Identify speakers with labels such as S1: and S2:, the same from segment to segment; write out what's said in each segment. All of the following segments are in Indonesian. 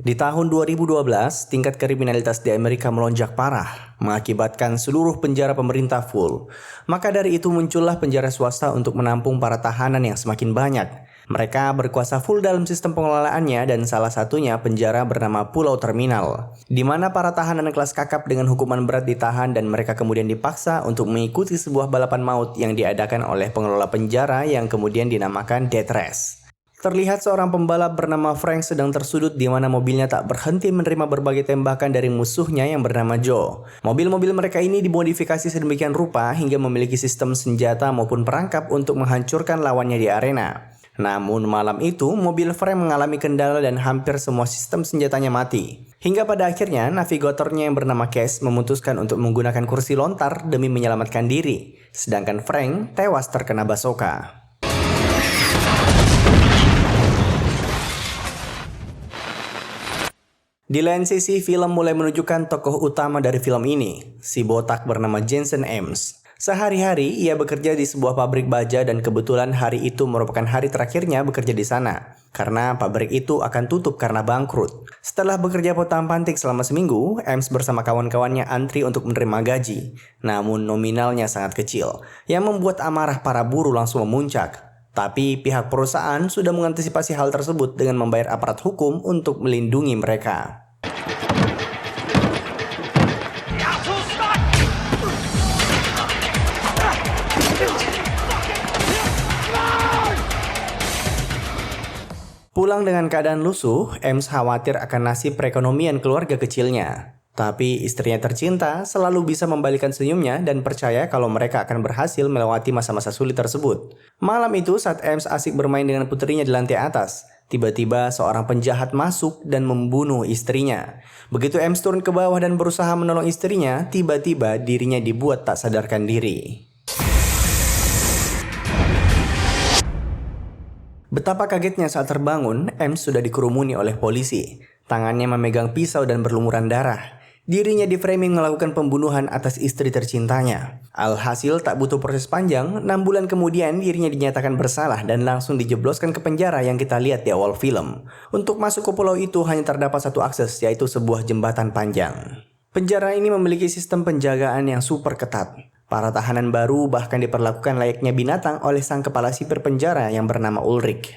S1: Di tahun 2012, tingkat kriminalitas di Amerika melonjak parah, mengakibatkan seluruh penjara pemerintah full. Maka dari itu muncullah penjara swasta untuk menampung para tahanan yang semakin banyak. Mereka berkuasa full dalam sistem pengelolaannya dan salah satunya penjara bernama Pulau Terminal, di mana para tahanan kelas kakap dengan hukuman berat ditahan dan mereka kemudian dipaksa untuk mengikuti sebuah balapan maut yang diadakan oleh pengelola penjara yang kemudian dinamakan Death Race. Terlihat seorang pembalap bernama Frank sedang tersudut di mana mobilnya tak berhenti menerima berbagai tembakan dari musuhnya yang bernama Joe. Mobil-mobil mereka ini dimodifikasi sedemikian rupa hingga memiliki sistem senjata maupun perangkap untuk menghancurkan lawannya di arena. Namun malam itu, mobil Frank mengalami kendala dan hampir semua sistem senjatanya mati. Hingga pada akhirnya, navigatornya yang bernama Cash memutuskan untuk menggunakan kursi lontar demi menyelamatkan diri. Sedangkan Frank tewas terkena basoka. Di lain sisi, film mulai menunjukkan tokoh utama dari film ini, si botak bernama Jensen Ames. Sehari-hari ia bekerja di sebuah pabrik baja dan kebetulan hari itu merupakan hari terakhirnya bekerja di sana. Karena pabrik itu akan tutup karena bangkrut. Setelah bekerja pontang-panting selama seminggu, Ames bersama kawan-kawannya antri untuk menerima gaji. Namun nominalnya sangat kecil, yang membuat amarah para buruh langsung memuncak. Tapi pihak perusahaan sudah mengantisipasi hal tersebut dengan membayar aparat hukum untuk melindungi mereka. Pulang dengan keadaan lusuh, Ames khawatir akan nasib perekonomian keluarga kecilnya. Tapi istrinya tercinta selalu bisa membalikan senyumnya dan percaya kalau mereka akan berhasil melewati masa-masa sulit tersebut. Malam itu saat Ames asik bermain dengan putrinya di lantai atas, tiba-tiba seorang penjahat masuk dan membunuh istrinya. Begitu Ames turun ke bawah dan berusaha menolong istrinya, tiba-tiba dirinya dibuat tak sadarkan diri. Betapa kagetnya saat terbangun, Ames sudah dikerumuni oleh polisi. Tangannya memegang pisau dan berlumuran darah. Dirinya di-framing melakukan pembunuhan atas istri tercintanya. Alhasil tak butuh proses panjang, 6 bulan kemudian dirinya dinyatakan bersalah dan langsung dijebloskan ke penjara yang kita lihat di awal film. Untuk masuk ke pulau itu hanya terdapat satu akses, yaitu sebuah jembatan panjang. Penjara ini memiliki sistem penjagaan yang super ketat. Para tahanan baru bahkan diperlakukan layaknya binatang oleh sang kepala sipir penjara yang bernama Ulrich.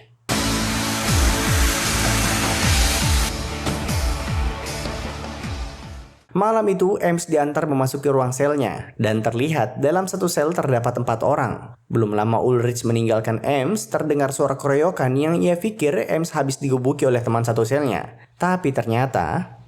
S1: Malam itu, Ames diantar memasuki ruang selnya, dan terlihat dalam satu sel terdapat 4 orang. Belum lama Ulrich meninggalkan Ames, terdengar suara keroyokan yang ia pikir Ames habis digebuki oleh teman satu selnya. Tapi ternyata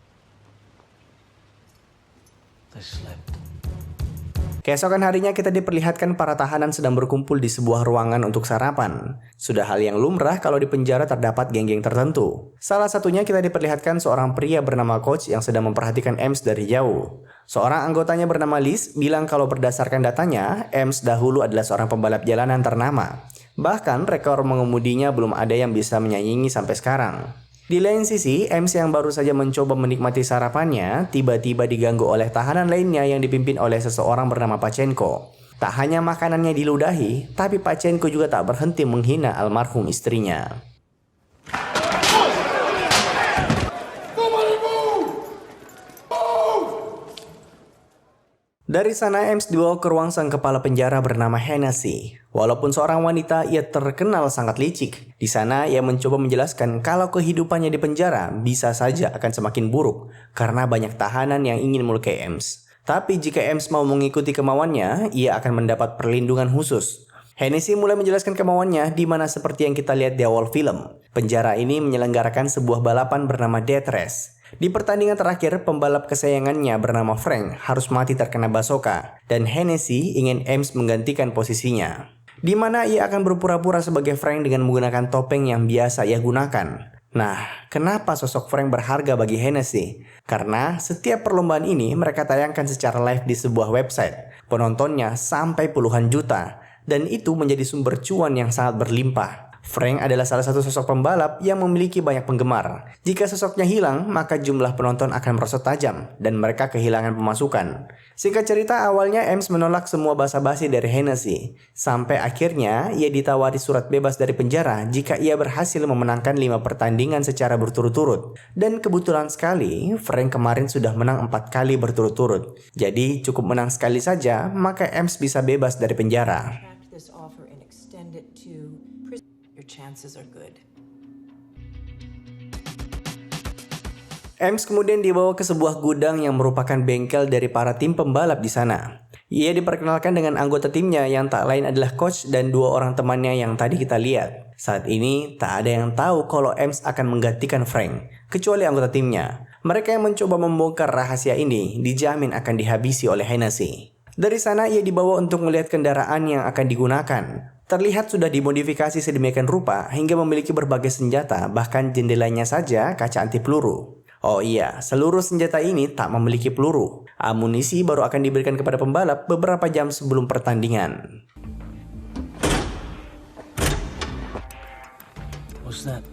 S1: keesokan harinya kita diperlihatkan para tahanan sedang berkumpul di sebuah ruangan untuk sarapan. Sudah hal yang lumrah kalau di penjara terdapat geng-geng tertentu. Salah satunya kita diperlihatkan seorang pria bernama Coach yang sedang memperhatikan Ames dari jauh. Seorang anggotanya bernama Liz bilang kalau berdasarkan datanya, Ames dahulu adalah seorang pembalap jalanan ternama. Bahkan rekor mengemudinya belum ada yang bisa menyaingi sampai sekarang. Di lain sisi, Ames yang baru saja mencoba menikmati sarapannya, tiba-tiba diganggu oleh tahanan lainnya yang dipimpin oleh seseorang bernama Pachenko. Tak hanya makanannya diludahi, tapi Pachenko juga tak berhenti menghina almarhum istrinya. Dari sana Ames dibawa ke ruang sang kepala penjara bernama Hennessy. Walaupun seorang wanita, ia terkenal sangat licik. Di sana ia mencoba menjelaskan kalau kehidupannya di penjara bisa saja akan semakin buruk karena banyak tahanan yang ingin melukai Ames. Tapi jika Ames mau mengikuti kemauannya, ia akan mendapat perlindungan khusus. Hennessy mulai menjelaskan kemauannya di mana seperti yang kita lihat di awal film. Penjara ini menyelenggarakan sebuah balapan bernama Death Race. Di pertandingan terakhir, pembalap kesayangannya bernama Frank harus mati terkena basoka, dan Hennessy ingin Ames menggantikan posisinya. Di mana ia akan berpura-pura sebagai Frank dengan menggunakan topeng yang biasa ia gunakan. Nah, kenapa sosok Frank berharga bagi Hennessy? Karena setiap perlombaan ini mereka tayangkan secara live di sebuah website. Penontonnya sampai puluhan juta, dan itu menjadi sumber cuan yang sangat berlimpah. Frank adalah salah satu sosok pembalap yang memiliki banyak penggemar. Jika sosoknya hilang, maka jumlah penonton akan merosot tajam dan mereka kehilangan pemasukan. Singkat cerita, awalnya Ems menolak semua basa-basi dari Hennessy. Sampai akhirnya ia ditawari surat bebas dari penjara jika ia berhasil memenangkan 5 pertandingan secara berturut-turut. Dan kebetulan sekali, Frank kemarin sudah menang 4 kali berturut-turut. Jadi cukup menang sekali saja, maka Ems bisa bebas dari penjara. Ems kemudian dibawa ke sebuah gudang yang merupakan bengkel dari para tim pembalap di sana. Ia diperkenalkan dengan anggota timnya yang tak lain adalah coach dan 2 orang temannya yang tadi kita lihat. Saat ini tak ada yang tahu kalau Ems akan menggantikan Frank, kecuali anggota timnya. Mereka yang mencoba membongkar rahasia ini dijamin akan dihabisi oleh Hennessy. Dari sana ia dibawa untuk melihat kendaraan yang akan digunakan. Terlihat sudah dimodifikasi sedemikian rupa hingga memiliki berbagai senjata, bahkan jendelanya saja kaca anti peluru. Oh iya, seluruh senjata ini tak memiliki peluru. Amunisi baru akan diberikan kepada pembalap beberapa jam sebelum pertandingan. What's that?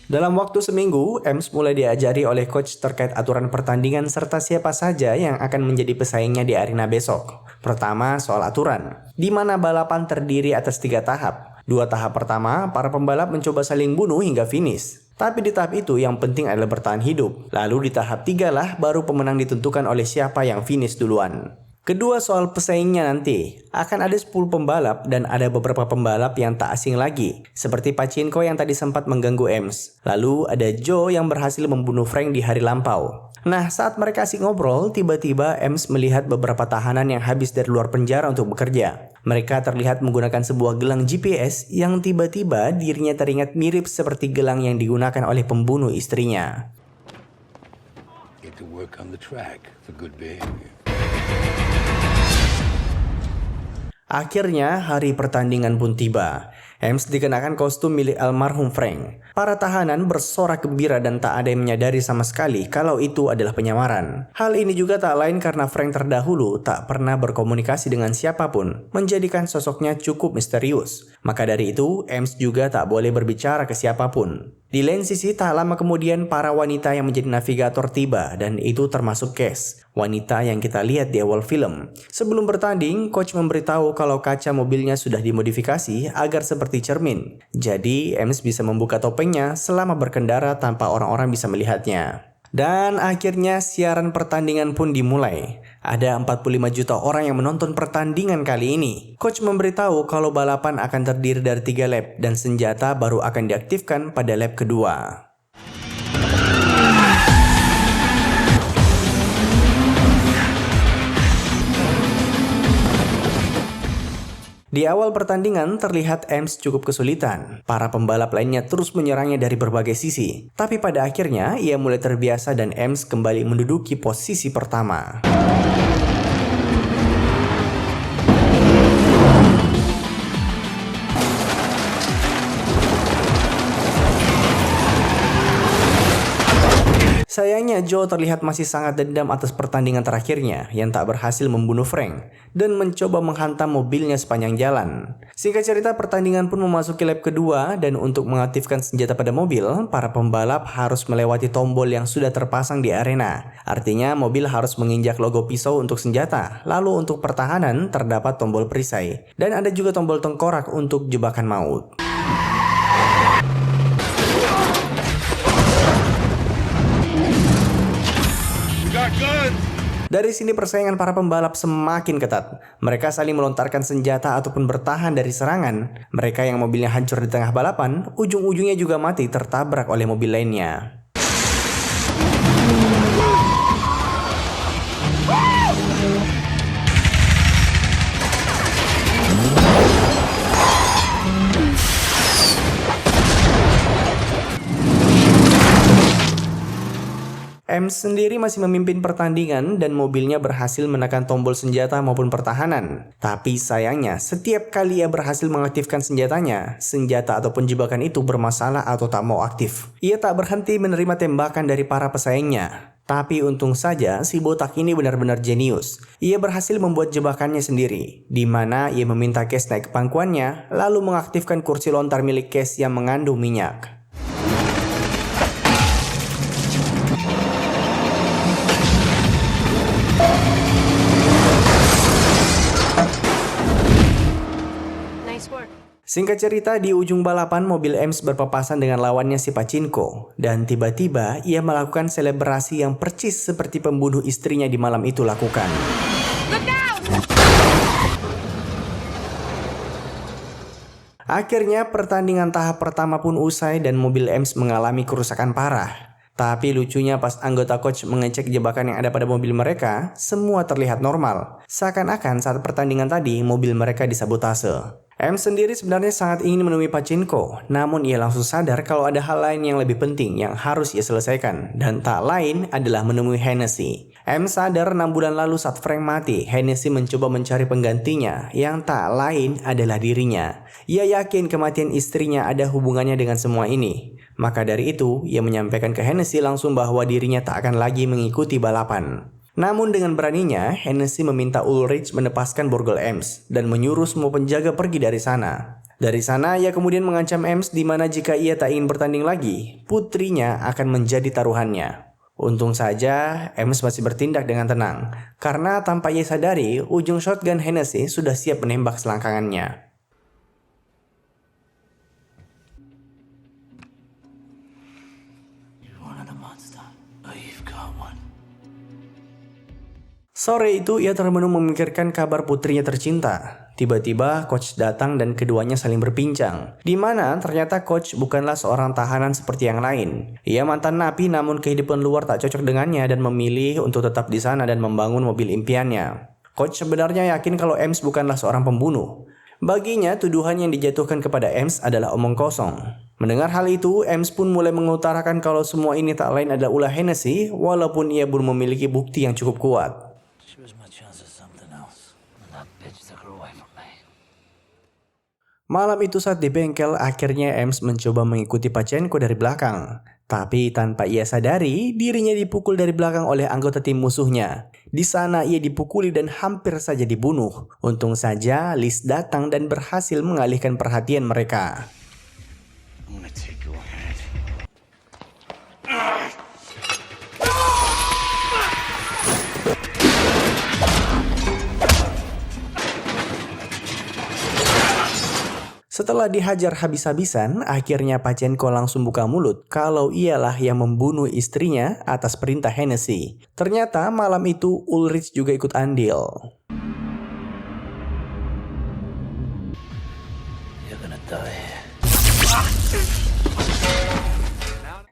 S1: Dalam waktu seminggu, Ems mulai diajari oleh coach terkait aturan pertandingan serta siapa saja yang akan menjadi pesaingnya di arena besok. Pertama, soal aturan, di mana balapan terdiri atas 3 tahap. 2 tahap pertama, para pembalap mencoba saling bunuh hingga finish. Tapi di tahap itu yang penting adalah bertahan hidup. Lalu di tahap 3 lah baru pemenang ditentukan oleh siapa yang finish duluan. Kedua, soal pesaingnya nanti. Akan ada 10 pembalap dan ada beberapa pembalap yang tak asing lagi. Seperti Pachinko yang tadi sempat mengganggu Ems. Lalu ada Joe yang berhasil membunuh Frank di hari lampau. Nah, saat mereka asik ngobrol, tiba-tiba Ems melihat beberapa tahanan yang habis dari luar penjara untuk bekerja. Mereka terlihat menggunakan sebuah gelang GPS yang tiba-tiba dirinya teringat mirip seperti gelang yang digunakan oleh pembunuh istrinya. Get to work on the track for good behavior. Akhirnya hari pertandingan pun tiba. Ems dikenakan kostum milik almarhum Frank. Para tahanan bersorak gembira dan tak ada yang menyadari sama sekali kalau itu adalah penyamaran. Hal ini juga tak lain karena Frank terdahulu tak pernah berkomunikasi dengan siapapun, menjadikan sosoknya cukup misterius. Maka dari itu, Ems juga tak boleh berbicara ke siapapun. Di lain sisi, tak lama kemudian para wanita yang menjadi navigator tiba dan itu termasuk Cass, wanita yang kita lihat di awal film. Sebelum bertanding, coach memberitahu kalau kaca mobilnya sudah dimodifikasi agar seperti cermin. Jadi, Ems bisa membuka topengnya selama berkendara tanpa orang-orang bisa melihatnya. Dan akhirnya siaran pertandingan pun dimulai. Ada 45 juta orang yang menonton pertandingan kali ini. Coach memberitahu kalau balapan akan terdiri dari 3 lap dan senjata baru akan diaktifkan pada lap kedua. Di awal pertandingan terlihat Ems cukup kesulitan. Para pembalap lainnya terus menyerangnya dari berbagai sisi. Tapi pada akhirnya ia mulai terbiasa dan Ems kembali menduduki posisi pertama. Sayangnya Joe terlihat masih sangat dendam atas pertandingan terakhirnya yang tak berhasil membunuh Frank dan mencoba menghantam mobilnya sepanjang jalan. Singkat cerita, pertandingan pun memasuki lap kedua dan untuk mengaktifkan senjata pada mobil, para pembalap harus melewati tombol yang sudah terpasang di arena. Artinya mobil harus menginjak logo pisau untuk senjata, lalu untuk pertahanan terdapat tombol perisai, dan ada juga tombol tengkorak untuk jebakan maut. Dari sini persaingan para pembalap semakin ketat. Mereka saling melontarkan senjata ataupun bertahan dari serangan. Mereka yang mobilnya hancur di tengah balapan, ujung-ujungnya juga mati tertabrak oleh mobil lainnya. Ems sendiri masih memimpin pertandingan dan mobilnya berhasil menekan tombol senjata maupun pertahanan. Tapi sayangnya, setiap kali ia berhasil mengaktifkan senjatanya, senjata ataupun jebakan itu bermasalah atau tak mau aktif. Ia tak berhenti menerima tembakan dari para pesaingnya. Tapi untung saja si botak ini benar-benar jenius. Ia berhasil membuat jebakannya sendiri, di mana ia meminta Cash naik ke pangkuannya, lalu mengaktifkan kursi lontar milik Cash yang mengandung minyak. Singkat cerita, di ujung balapan mobil Ems berpapasan dengan lawannya si Pachinko. Dan tiba-tiba ia melakukan selebrasi yang percis seperti pembunuh istrinya di malam itu lakukan. Akhirnya pertandingan tahap pertama pun usai dan mobil Ems mengalami kerusakan parah. Tapi lucunya pas anggota coach mengecek jebakan yang ada pada mobil mereka, semua terlihat normal. Seakan-akan saat pertandingan tadi mobil mereka disabotase. Ems sendiri sebenarnya sangat ingin menemui Pachinko, namun ia langsung sadar kalau ada hal lain yang lebih penting yang harus ia selesaikan, dan tak lain adalah menemui Hennessy. Ems sadar 6 bulan lalu saat Frank mati, Hennessy mencoba mencari penggantinya, yang tak lain adalah dirinya. Ia yakin kematian istrinya ada hubungannya dengan semua ini. Maka dari itu, ia menyampaikan ke Hennessy langsung bahwa dirinya tak akan lagi mengikuti balapan. Namun dengan beraninya, Hennessy meminta Ulrich menepaskan borgol Ems dan menyuruh semua penjaga pergi dari sana. Dari sana, ia kemudian mengancam Ems di mana jika ia tak ingin bertanding lagi, putrinya akan menjadi taruhannya. Untung saja, Ems masih bertindak dengan tenang, karena tanpa ia sadari, ujung shotgun Hennessy sudah siap menembak selangkangannya. Sore itu ia termenung memikirkan kabar putrinya tercinta. Tiba-tiba coach datang dan keduanya saling berbincang. Di mana ternyata coach bukanlah seorang tahanan seperti yang lain. Ia mantan napi namun kehidupan luar tak cocok dengannya dan memilih untuk tetap di sana dan membangun mobil impiannya. Coach sebenarnya yakin kalau Ems bukanlah seorang pembunuh. Baginya tuduhan yang dijatuhkan kepada Ems adalah omong kosong. Mendengar hal itu, Ems pun mulai mengutarakan kalau semua ini tak lain adalah ulah Hennessy walaupun ia belum memiliki bukti yang cukup kuat. Malam itu saat di bengkel, akhirnya Ems mencoba mengikuti Pachinko dari belakang. Tapi tanpa ia sadari, dirinya dipukul dari belakang oleh anggota tim musuhnya. Di sana ia dipukuli dan hampir saja dibunuh. Untung saja Liz datang dan berhasil mengalihkan perhatian mereka. Setelah dihajar habis-habisan, akhirnya Pachinko langsung buka mulut kalau ialah yang membunuh istrinya atas perintah Hennessy. Ternyata malam itu Ulrich juga ikut andil.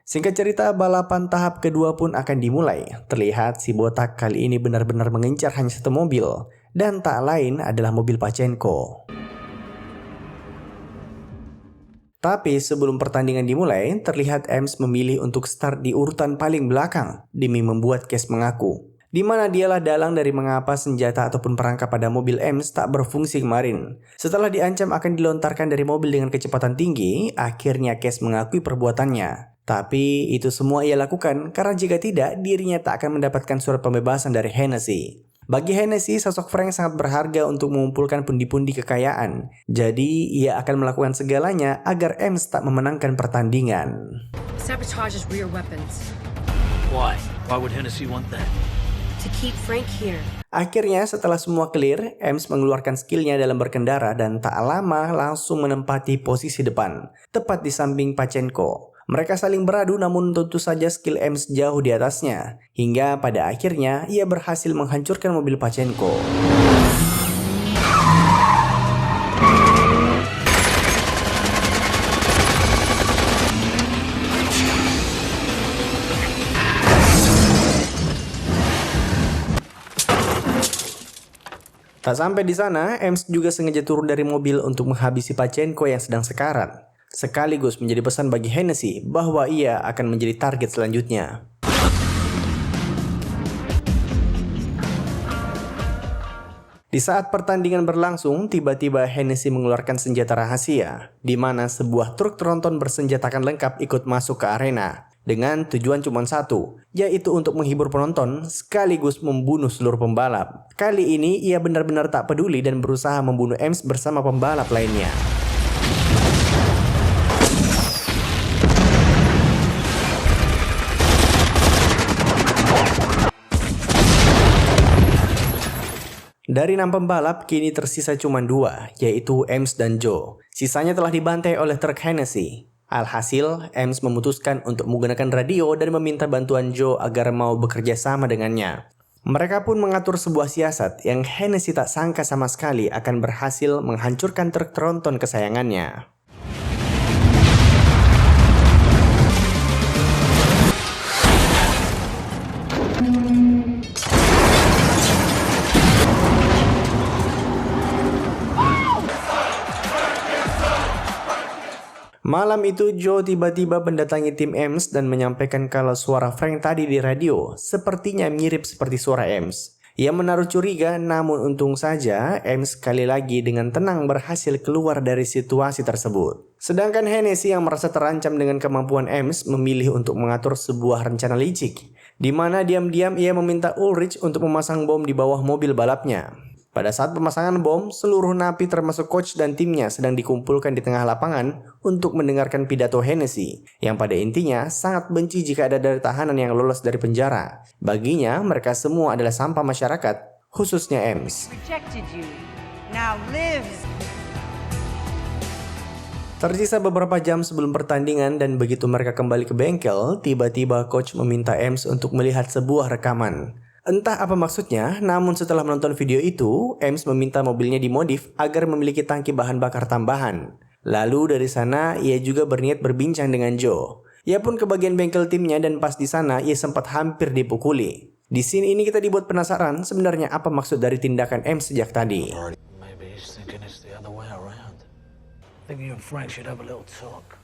S1: Singkat cerita, balapan tahap kedua pun akan dimulai. Terlihat si botak kali ini benar-benar mengincar hanya satu mobil, dan tak lain adalah mobil Pachinko. Tapi sebelum pertandingan dimulai, terlihat Ems memilih untuk start di urutan paling belakang demi membuat Cash mengaku. Di mana dialah dalang dari mengapa senjata ataupun perangkap pada mobil Ems tak berfungsi kemarin. Setelah diancam akan dilontarkan dari mobil dengan kecepatan tinggi, akhirnya Cash mengakui perbuatannya. Tapi itu semua ia lakukan karena jika tidak, dirinya tak akan mendapatkan surat pembebasan dari Hennessy. Bagi Hennessy, sosok Frank sangat berharga untuk mengumpulkan pundi-pundi kekayaan. Jadi, ia akan melakukan segalanya agar Ems tak memenangkan pertandingan.
S2: Sabotages rear weapons.
S3: Why? Why would Hennessy want that?
S2: To keep Frank here.
S1: Akhirnya, setelah semua clear, Ems mengeluarkan skillnya dalam berkendara dan tak lama langsung menempati posisi depan, tepat di samping Pachinko. Mereka saling beradu namun tentu saja skill Ems jauh di atasnya. Hingga pada akhirnya ia berhasil menghancurkan mobil Pachinko. Tak sampai di sana, Ems juga sengaja turun dari mobil untuk menghabisi Pachinko yang sedang sekarat. Sekaligus menjadi pesan bagi Hennessy bahwa ia akan menjadi target selanjutnya. Di saat pertandingan berlangsung, tiba-tiba Hennessy mengeluarkan senjata rahasia, di mana sebuah truk tronton bersenjatakan lengkap ikut masuk ke arena. dengan tujuan cuma satu, yaitu untuk menghibur penonton sekaligus membunuh seluruh pembalap. Kali ini ia benar-benar tak peduli dan berusaha membunuh Ames bersama pembalap lainnya. Dari 6 pembalap, kini tersisa cuma 2, yaitu Ames dan Joe. Sisanya telah dibantai oleh truk Hennessy. Alhasil, Ames memutuskan untuk menggunakan radio dan meminta bantuan Joe agar mau bekerja sama dengannya. Mereka pun mengatur sebuah siasat yang Hennessy tak sangka sama sekali akan berhasil menghancurkan truk tronton kesayangannya. Malam itu Joe tiba-tiba mendatangi tim Ames dan menyampaikan kalau suara Frank tadi di radio sepertinya mirip seperti suara Ames. Ia menaruh curiga, namun untung saja Ames sekali lagi dengan tenang berhasil keluar dari situasi tersebut. Sedangkan Hennessy yang merasa terancam dengan kemampuan Ames memilih untuk mengatur sebuah rencana licik, di mana diam-diam ia meminta Ulrich untuk memasang bom di bawah mobil balapnya. Pada saat pemasangan bom, seluruh napi termasuk coach dan timnya sedang dikumpulkan di tengah lapangan untuk mendengarkan pidato Hennessy, yang pada intinya sangat benci jika ada dari tahanan yang lolos dari penjara. Baginya, mereka semua adalah sampah masyarakat, khususnya Ames. Tersisa beberapa jam sebelum pertandingan dan begitu mereka kembali ke bengkel, tiba-tiba coach meminta Ames untuk melihat sebuah rekaman. Entah apa maksudnya, namun setelah menonton video itu, Ames meminta mobilnya dimodif agar memiliki tangki bahan bakar tambahan. Lalu dari sana, ia juga berniat berbincang dengan Joe. Ia pun ke bagian bengkel timnya dan pas di sana, ia sempat hampir dipukuli. Di scene ini kita dibuat penasaran sebenarnya apa maksud dari tindakan Ames sejak tadi.
S3: Maybe he's thinking it's the other way around. Think you and Frank should have a little talk.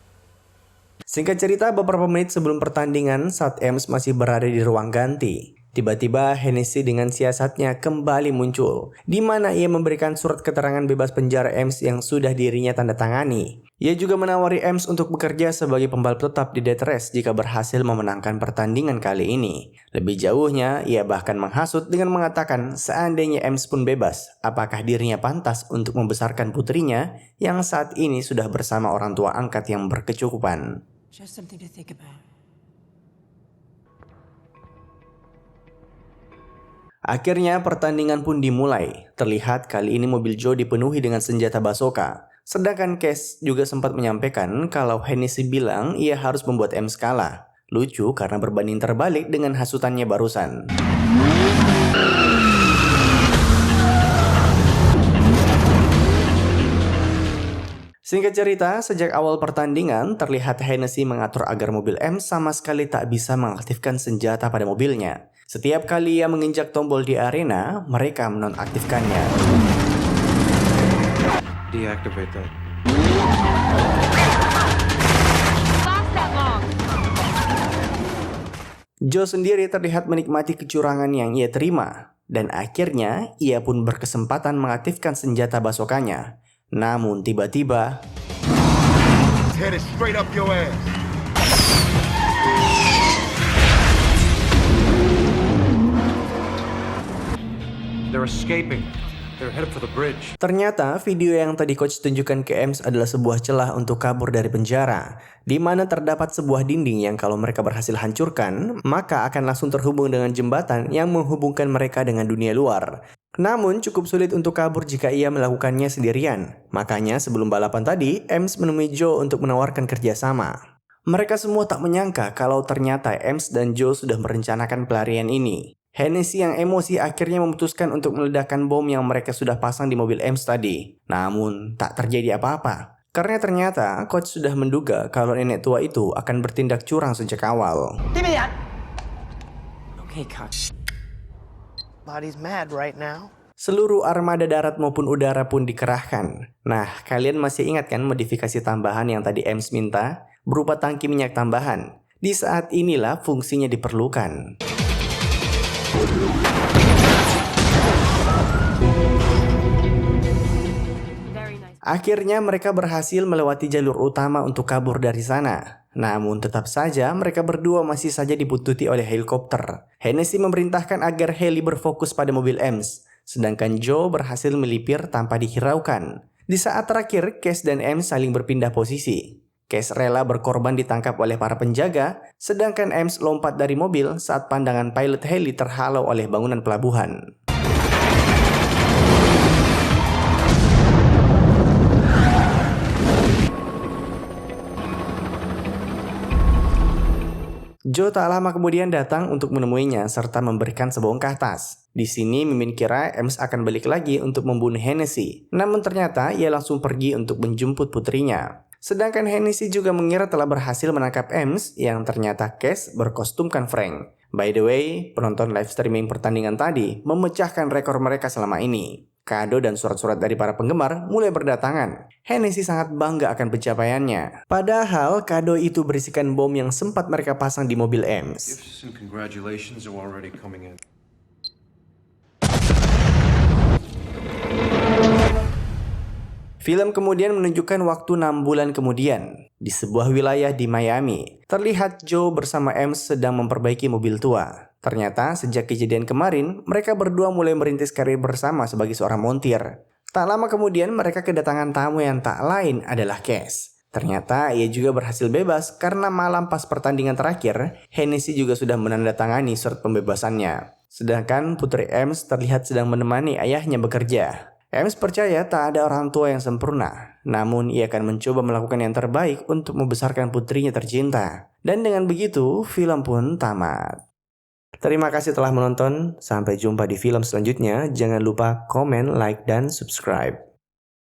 S1: Singkat cerita, beberapa menit sebelum pertandingan, saat Ames masih berada di ruang ganti, tiba-tiba Hennessy dengan siasatnya kembali muncul, di mana ia memberikan surat keterangan bebas penjara Ames yang sudah dirinya tanda tangani. Ia juga menawari Ames untuk bekerja sebagai pembalap tetap di Death Race jika berhasil memenangkan pertandingan kali ini. Lebih jauhnya, ia bahkan menghasut dengan mengatakan seandainya Ames pun bebas, apakah dirinya pantas untuk membesarkan putrinya yang saat ini sudah bersama orang tua angkat yang berkecukupan.
S4: Just something to think about.
S1: Akhirnya pertandingan pun dimulai. Terlihat kali ini mobil Joe dipenuhi dengan senjata bazooka. Sedangkan Cash juga sempat menyampaikan kalau Hennessy bilang ia harus membuat Ames kalah. Lucu karena berbanding terbalik dengan hasutannya barusan. Singkat cerita, sejak awal pertandingan, terlihat Hennessy mengatur agar mobil Ames sama sekali tak bisa mengaktifkan senjata pada mobilnya. Setiap kali ia menginjak tombol di arena, mereka menonaktifkannya.
S5: Deactivate that.
S1: Joe sendiri terlihat menikmati kecurangan yang ia terima, dan akhirnya ia pun berkesempatan mengaktifkan senjata bazooka-nya. Namun tiba-tiba
S5: Headed straight up your ass. They're escaping. They're headed for the bridge.
S1: ternyata video yang tadi coach tunjukkan ke Ames adalah sebuah celah untuk kabur dari penjara, di mana terdapat sebuah dinding yang kalau mereka berhasil hancurkan, maka akan langsung terhubung dengan jembatan yang menghubungkan mereka dengan dunia luar. Namun cukup sulit untuk kabur jika ia melakukannya sendirian. Makanya sebelum balapan tadi, Ames menemui Joe untuk menawarkan kerjasama. Mereka semua tak menyangka kalau ternyata Ames dan Joe sudah merencanakan pelarian ini. Hennessy yang emosi akhirnya memutuskan untuk meledakkan bom yang mereka sudah pasang di mobil Ames tadi. Namun tak terjadi apa-apa. Karena ternyata coach sudah menduga kalau nenek tua itu akan bertindak curang sejak awal.
S4: Okay, coach.
S6: Body's mad right now.
S1: Seluruh armada darat maupun udara pun dikerahkan. Nah, kalian masih ingat kan modifikasi tambahan yang tadi Ames minta? Berupa tangki minyak tambahan. Di saat inilah fungsinya diperlukan.
S2: Very nice.
S1: Akhirnya mereka berhasil melewati jalur utama untuk kabur dari sana. Namun tetap saja mereka berdua masih saja dibuntuti oleh helikopter. Hennessy memerintahkan agar heli berfokus pada mobil Ames, sedangkan Joe berhasil melipir tanpa dihiraukan. Di saat terakhir, Cash dan Ames saling berpindah posisi. Cash rela berkorban ditangkap oleh para penjaga, sedangkan Ames lompat dari mobil saat pandangan pilot heli terhalau oleh bangunan pelabuhan. Joe tak lama kemudian datang untuk menemuinya serta memberikan sebongkah tas. Di sini Mimin kira Ames akan balik lagi untuk membunuh Hennessy, namun ternyata ia langsung pergi untuk menjemput putrinya. Sedangkan Hennessy juga mengira telah berhasil menangkap Ames yang ternyata Cash berkostumkan Frank. By the way, penonton live streaming pertandingan tadi memecahkan rekor mereka selama ini. Kado dan surat-surat dari para penggemar mulai berdatangan. Hennessy sangat bangga akan pencapaiannya. Padahal kado itu berisikan bom yang sempat mereka pasang di mobil Ames.
S5: Gifts and congratulations are already coming in.
S1: Film kemudian menunjukkan waktu 6 bulan kemudian. Di sebuah wilayah di Miami, terlihat Joe bersama Ames sedang memperbaiki mobil tua. Ternyata sejak kejadian kemarin, mereka berdua mulai merintis karir bersama sebagai seorang montir. Tak lama kemudian mereka kedatangan tamu yang tak lain adalah Cash. Ternyata ia juga berhasil bebas karena malam pas pertandingan terakhir, Hennessy juga sudah menandatangani surat pembebasannya. Sedangkan putri Ames terlihat sedang menemani ayahnya bekerja. Ames percaya tak ada orang tua yang sempurna, namun ia akan mencoba melakukan yang terbaik untuk membesarkan putrinya tercinta. Dan dengan begitu, film pun tamat. Terima kasih telah menonton, sampai jumpa di film selanjutnya. Jangan lupa komen, like, dan subscribe.